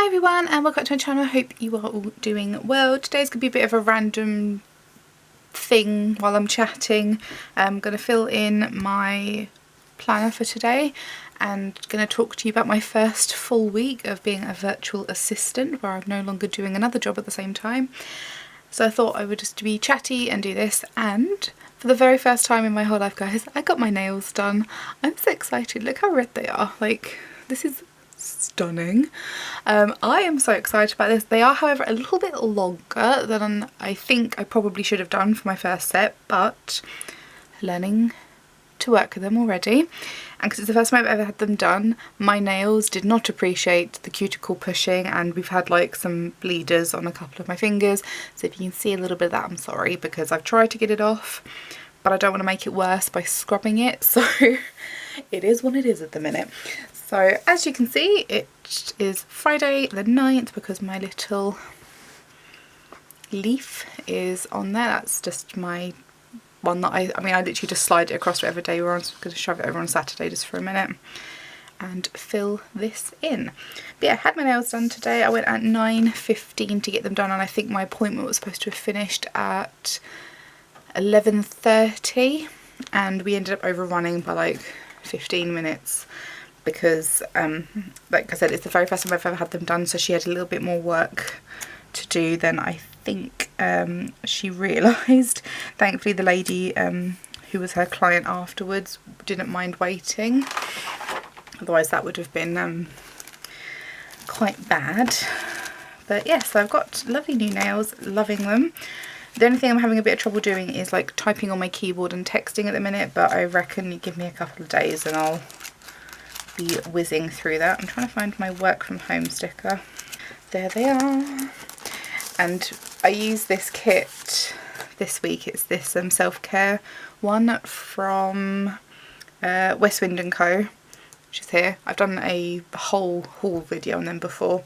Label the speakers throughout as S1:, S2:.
S1: Hi everyone and welcome to my channel. I hope you are all doing well. Today's going to be a bit of a random thing while I'm chatting. I'm going to fill in my planner for today and going to talk to you about my first full week of being a virtual assistant, where I'm no longer doing another job at the same time. So I thought I would just be chatty and do this, and for the very first time in my whole life, guys, I got my nails done. I'm so excited. Look how red they are. Like, this is stunning. I am so excited about this. They are, however, a little bit longer than I think I probably should have done for my first set, but learning to work with them already. And because it's the first time I've ever had them done, my nails did not appreciate the cuticle pushing, and we've had like some bleeders on a couple of my fingers. So if you can see a little bit of that, I'm sorry, because I've tried to get it off, but I don't want to make it worse by scrubbing it. So it is what it is at the minute. So as you can see, it is Friday the 9th because my little leaf is on there. That's just my one that I literally just slide it across whatever day we're on. So I'm going to shove it over on Saturday just for a minute and fill this in. But yeah, I had my nails done today. I went at 9:15 to get them done, and I think my appointment was supposed to have finished at 11:30, and we ended up overrunning by like 15 minutes because like I said, it's the very first time I've ever had them done, so she had a little bit more work to do than I think she realised. Thankfully the lady who was her client afterwards didn't mind waiting, otherwise that would have been quite bad. But yeah, so I've got lovely new nails, loving them. The only thing I'm having a bit of trouble doing is like typing on my keyboard and texting at the minute, but I reckon you give me a couple of days and I'll be whizzing through that. I'm trying to find my work from home sticker. There they are. And I used this kit this week. It's this self-care one from West Wind & Co, which is here. I've done a whole haul video on them before,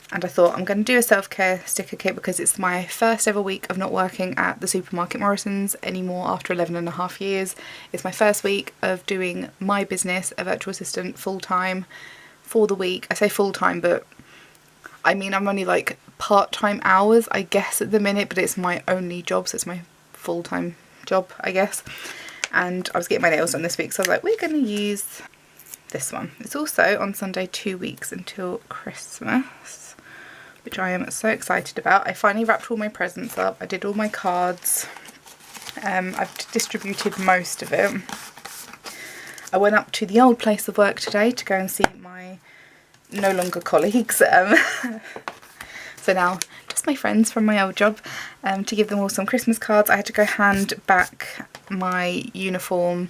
S1: and I thought I'm going to do a self-care sticker kit because it's my first ever week of not working at the supermarket Morrison's anymore after 11.5 years. It's my first week of doing my business, a virtual assistant, full-time for the week. I say full-time, but I mean I'm only like part-time hours I guess at the minute, but it's my only job, so it's my full-time job I guess. And I was getting my nails done this week, so I was like, we're going to use this one. It's also on Sunday 2 weeks until Christmas, which I am so excited about. I finally wrapped all my presents up. I did all my cards. I've distributed most of it. I went up to the old place of work today to go and see my no longer colleagues. So now just my friends from my old job, to give them all some Christmas cards. I had to go hand back my uniform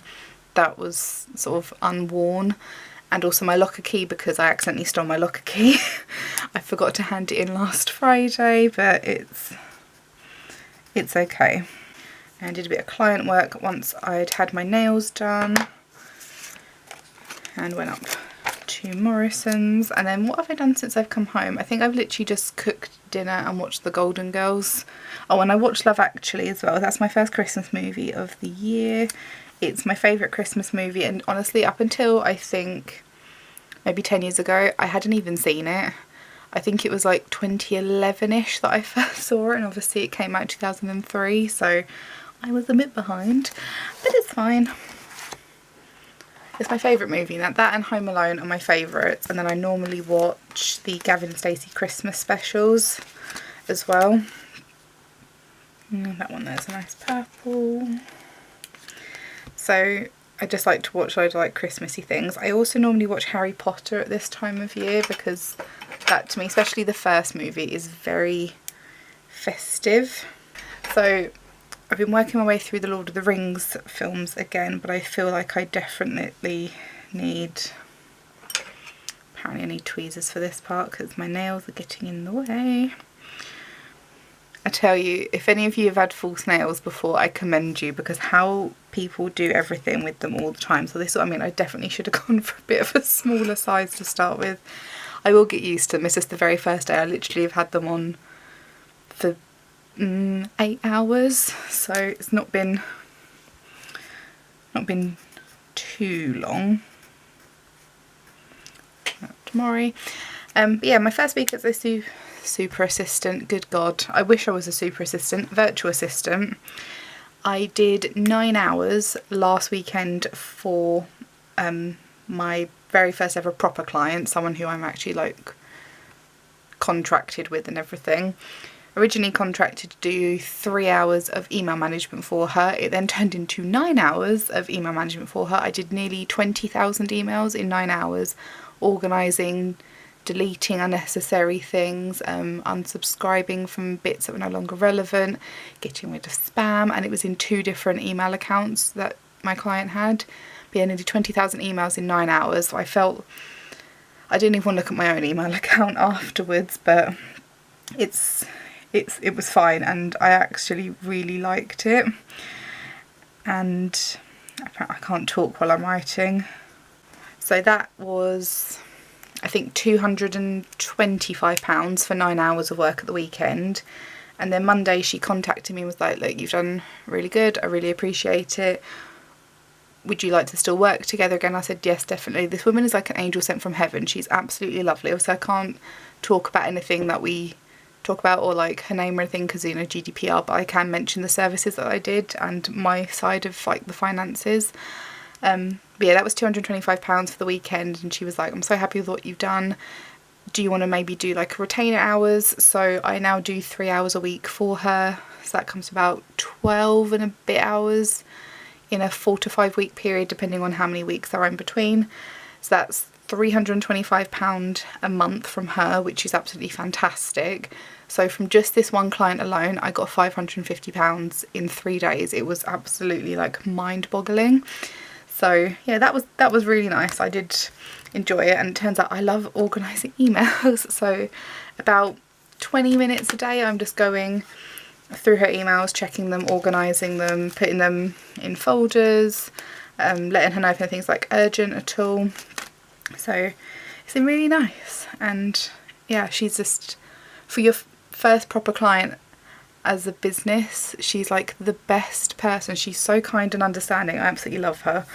S1: that was sort of unworn, and also my locker key because I accidentally stole my locker key. I forgot to hand it in last Friday, but it's okay. And I did a bit of client work once I'd had my nails done, and went up to Morrison's. And then what have I done since I've come home? I think I've literally just cooked dinner and watched The Golden Girls. Oh, and I watched Love Actually as well. That's my first Christmas movie of the year. It's my favourite Christmas movie, and honestly up until I think maybe 10 years ago I hadn't even seen it. I think it was like 2011ish that I first saw it, and obviously it came out in 2003, so I was a bit behind, but it's fine. It's my favourite movie. Now that and Home Alone are my favourites, and then I normally watch the Gavin and Stacey Christmas specials as well. That one there's a nice purple. So I just like to watch loads of like Christmassy things. I also normally watch Harry Potter at this time of year because that to me, especially the first movie, is very festive. So I've been working my way through the Lord of the Rings films again, but I feel like I definitely need, apparently I need tweezers for this part because my nails are getting in the way. I tell you, if any of you have had false nails before, I commend you, because how people do everything with them all the time. So this is what I mean. I definitely should have gone for a bit of a smaller size to start with. I will get used to them. It's just the very first day. I literally have had them on for 8 hours, so it's not been too long. Tomorrow. But yeah, my first week as a super assistant, good God, I wish I was a super assistant, virtual assistant. I did 9 hours last weekend for my very first ever proper client, someone who I'm actually like contracted with and everything. Originally contracted to do 3 hours of email management for her. It then turned into 9 hours of email management for her. I did nearly 20,000 emails in 9 hours, organising, deleting unnecessary things, unsubscribing from bits that were no longer relevant, getting rid of spam, and it was in 2 different email accounts that my client had. But yeah, nearly 20,000 emails in 9 hours. So I felt, I didn't even want to look at my own email account afterwards, but it was fine, and I actually really liked it. And I can't talk while I'm writing. So that was, I think, £225 for 9 hours of work at the weekend. And then Monday she contacted me and was like, look, you've done really good, I really appreciate it, would you like to still work together again? I said yes, definitely. This woman is like an angel sent from heaven. She's absolutely lovely. Also, I can't talk about anything that we talk about or like her name or anything because, you know, GDPR, but I can mention the services that I did and my side of like the finances. But yeah, that was £225 for the weekend, and she was like, I'm so happy with what you've done. Do you want to maybe do like retainer hours? So I now do 3 hours a week for her. So that comes to about 12 and a bit hours in a 4 to 5 week period, depending on how many weeks there are in between. So that's £325 a month from her, which is absolutely fantastic. So from just this one client alone, I got £550 in 3 days. It was absolutely like mind-boggling. So yeah, that was really nice. I did enjoy it, and it turns out I love organising emails. So about 20 minutes a day I'm just going through her emails, checking them, organising them, putting them in folders, letting her know if anything's like urgent at all. So it's been really nice. And yeah, she's just, for your first proper client as a business, she's like the best person. She's so kind and understanding. I absolutely love her.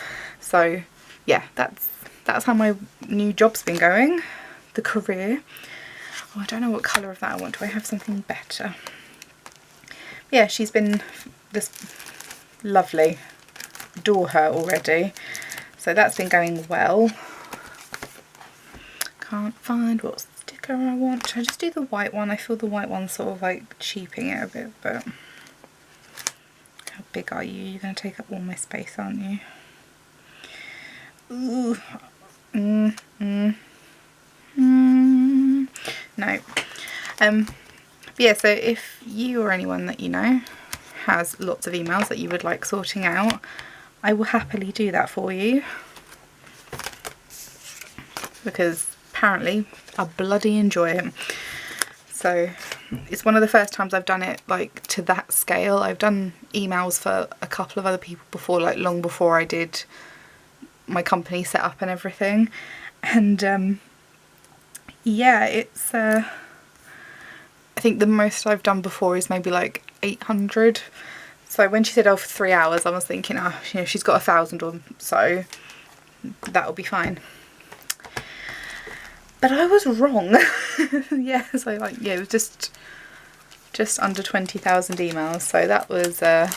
S1: So yeah, that's how my new job's been going, the career. Oh, I don't know what colour of that I want. Do I have something better? Yeah, she's been just lovely. Adore her already. So that's been going well. Can't find what sticker I want. Should I just do the white one? I feel the white one's sort of like cheaping it a bit, but how big are you? You're going to take up all my space, aren't you? Ooh. No. Yeah, so if you or anyone that you know has lots of emails that you would like sorting out, I will happily do that for you, because apparently I bloody enjoy it. So it's one of the first times I've done it like to that scale. I've done emails for a couple of other people before, like long before I did my company set up and everything, and yeah, it's I think the most I've done before is maybe like 800. So when she said, oh, for 3 hours, I was thinking, oh, you know, she's got 1,000 or so, that'll be fine. But I was wrong. Yeah, so like, yeah, it was just under 20,000 emails. So that was it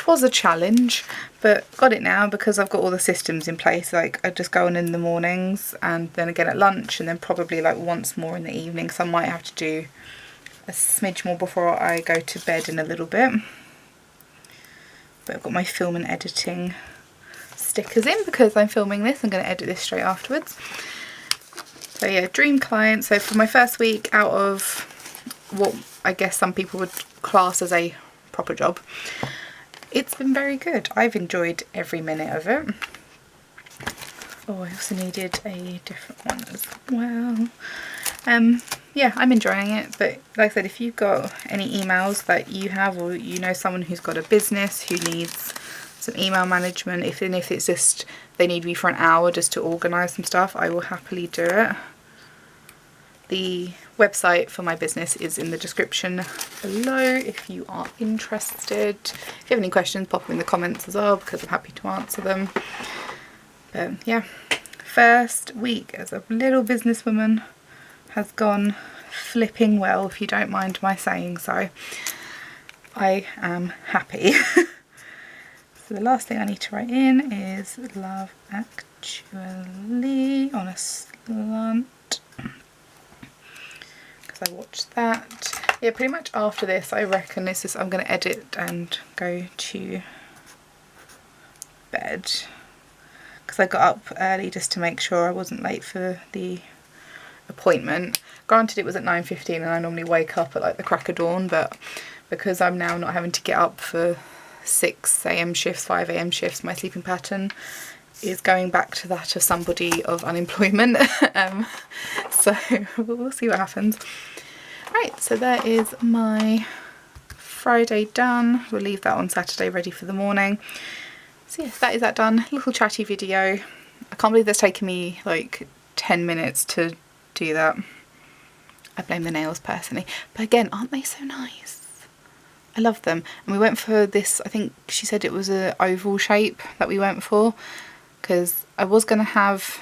S1: was a challenge, but got it now because I've got all the systems in place. Like I just go on in the mornings and then again at lunch, and then probably like once more in the evening. So I might have to do a smidge more before I go to bed in a little bit. But I've got my film and editing stickers in because I'm filming this. I'm going to edit this straight afterwards. So yeah, dream client. So for my first week out of what I guess some people would class as a proper job, it's been very good. I've enjoyed every minute of it. Oh, I also needed a different one as well. Yeah, I'm enjoying it, but like I said, if you've got any emails that you have, or you know someone who's got a business who needs some email management, if it's just they need me for an hour just to organise some stuff, I will happily do it. The website for my business is in the description below if you are interested. If you have any questions, pop them in the comments as well, because I'm happy to answer them. But yeah, first week as a little businesswoman has gone flipping well, if you don't mind my saying so. I am happy. So the last thing I need to write in is Love Actually on a slant, because I watched that. Yeah, pretty much after this I reckon I'm going to edit and go to bed, because I got up early just to make sure I wasn't late for the appointment. Granted, it was at 9:15 and I normally wake up at like the crack of dawn, but because I'm now not having to get up for 6 AM shifts, 5 AM shifts, my sleeping pattern is going back to that of somebody of unemployment. So we'll see what happens. Right, so there is my Friday done. We'll leave that on Saturday ready for the morning. So yes, that is that done. Little chatty video. I can't believe that's taken me like 10 minutes to do that. I blame the nails personally. But again, aren't they so nice? I love them. And we went for this, I think she said it was an oval shape that we went for, because I was going to have,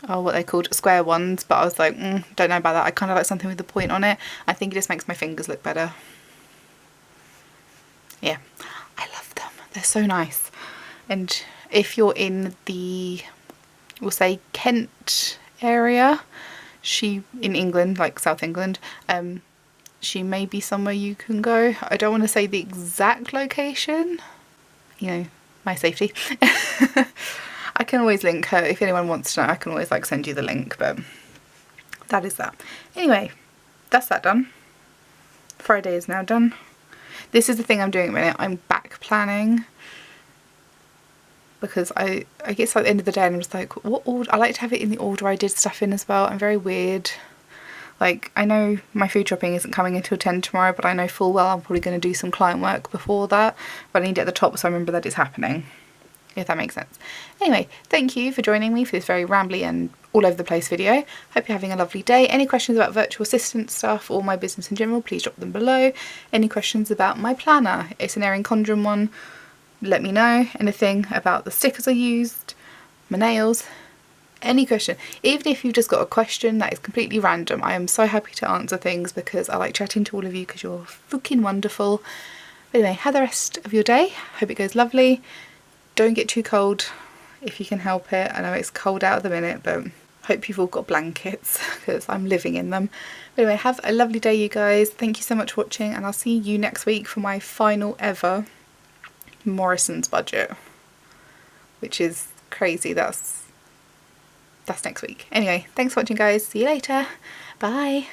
S1: oh, what they called square ones, but I was like, don't know about that. I kind of like something with a point on it. I think it just makes my fingers look better. Yeah, I love them. They're so nice. And if you're in the, we'll say Kent area, in England, like South England, she may be somewhere you can go. I don't want to say the exact location, you know, my safety. I can always link her if anyone wants to know. I can always like send you the link, but that is that. Anyway, that's that done. Friday is now done. This is the thing I'm doing at the minute. I'm back planning, because I guess at the end of the day I'm just like, what order? I like to have it in the order I did stuff in as well. I'm very weird. Like, I know my food shopping isn't coming until 10 tomorrow, but I know full well I'm probably going to do some client work before that. But I need it at the top so I remember that it's happening, if that makes sense. Anyway, thank you for joining me for this very rambly and all over the place video. Hope you're having a lovely day. Any questions about virtual assistant stuff or my business in general, please drop them below. Any questions about my planner? It's an Erin Condren one. Let me know. Anything about the stickers I used, my nails, any question. Even if you've just got a question that is completely random, I am so happy to answer things, because I like chatting to all of you because you're fucking wonderful. But anyway, have the rest of your day. Hope it goes lovely. Don't get too cold if you can help it. I know it's cold out at the minute, but hope you've all got blankets, because I'm living in them. But anyway, have a lovely day, you guys. Thank you so much for watching, and I'll see you next week for my final ever Morrison's budget, which is crazy. That's next week. Anyway, thanks for watching, guys. See you later. Bye.